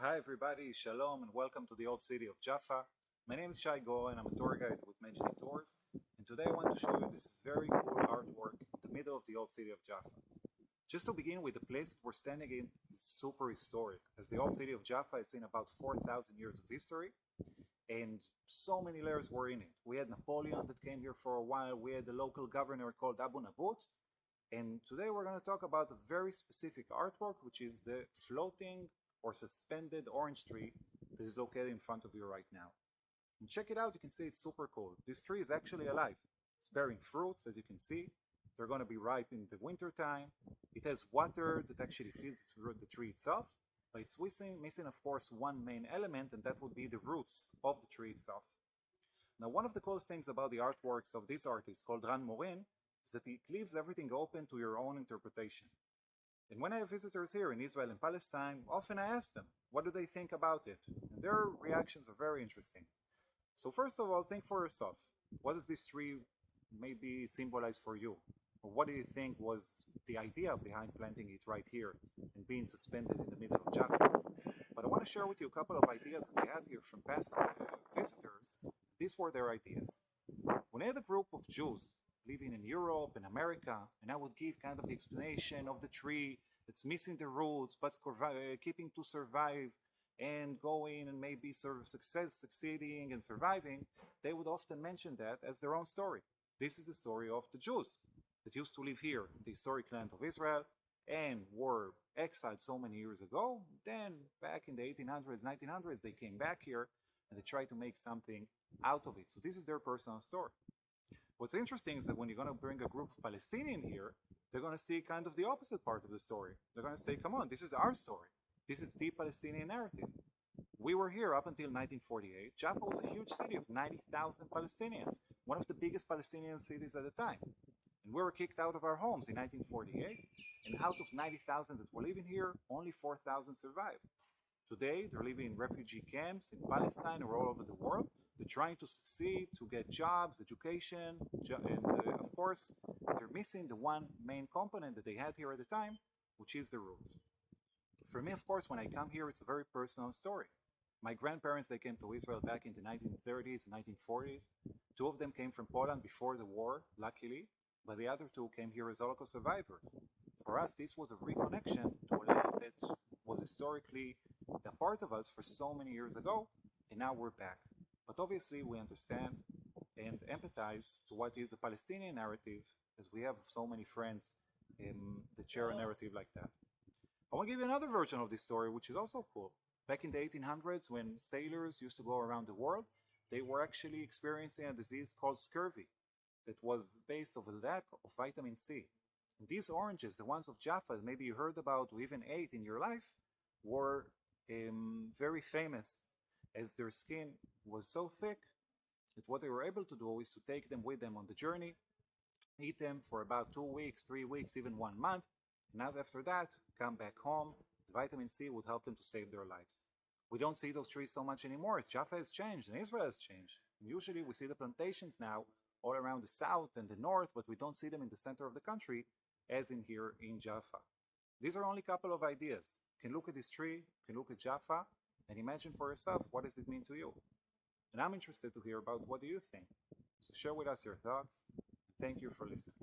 Hi everybody, Shalom and welcome to the old city of Jaffa. My name is Shai and I'm a tour guide with Majdi Tours, and today I want to show you this very cool artwork in the middle of the old city of Jaffa. Just to begin with, the place that we're standing in is super historic, as the old city of Jaffa has seen about 4,000 years of history, and so many layers were in it. We had Napoleon that came here for a while, we had the local governor called Abu Nabut, and today we're going to talk about a very specific artwork, which is the floating or suspended orange tree that is located in front of you right now. And check it out, you can see it's super cool. This tree is actually alive. It's bearing fruits, as you can see. They're going to be ripe in the winter time. It has water that actually feeds the tree itself, but it's missing of course one main element, and that would be the roots of the tree itself. Now, one of the coolest things about the artworks of this artist called Ran Morin is that it leaves everything open to your own interpretation. And when I have visitors here in Israel and Palestine, often I ask them, what do they think about it? And their reactions are very interesting. So first of all, think for yourself. What does this tree maybe symbolize for you? Or what do you think was the idea behind planting it right here and being suspended in the middle of Jaffa? But I want to share with you a couple of ideas that I had here from past visitors. These were their ideas. When I had a group of Jews living in Europe and America, and I would give kind of the explanation of the tree that's missing the roots but keeping to survive and going and maybe sort of succeeding and surviving, they would often mention that as their own story. This is the story of the Jews that used to live here in the historic land of Israel and were exiled so many years ago. Then back in the 1800s, 1900s, they came back here and they tried to make something out of it. So this is their personal story. What's interesting is that when you're going to bring a group of Palestinians here, they're going to see kind of the opposite part of the story. They're going to say, come on, this is our story. This is the Palestinian narrative. We were here up until 1948. Jaffa was a huge city of 90,000 Palestinians, one of the biggest Palestinian cities at the time. And we were kicked out of our homes in 1948, and out of 90,000 that were living here, only 4,000 survived. Today, they're living in refugee camps in Palestine or all over the world. They're trying to succeed, to get jobs, education, and of course, they're missing the one main component that they had here at the time, which is the roots. For me, of course, when I come here, it's a very personal story. My grandparents, they came to Israel back in the 1930s and 1940s. Two of them came from Poland before the war, luckily, but the other two came here as Holocaust survivors. For us, this was a reconnection to a land that was historically a part of us for so many years ago, and now we're back. But obviously we understand and empathize to what is the Palestinian narrative, as we have so many friends that share a narrative like that. I want to give you another version of this story, which is also cool. Back in the 1800s, when sailors used to go around the world, they were actually experiencing a disease called scurvy that was based on a lack of vitamin C. And these oranges, the ones of Jaffa that maybe you heard about or even ate in your life, were very famous, as their skin was so thick that what they were able to do is to take them with them on the journey, eat them for about 2 weeks, 3 weeks, even 1 month, and after that, come back home. The vitamin C would help them to save their lives. We don't see those trees so much anymore, as Jaffa has changed and Israel has changed. And usually we see the plantations now all around the south and the north, but we don't see them in the center of the country, as in here in Jaffa. These are only a couple of ideas. You can look at this tree, you can look at Jaffa, and imagine for yourself, what does it mean to you? And I'm interested to hear about what do you think. So share with us your thoughts. Thank you for listening.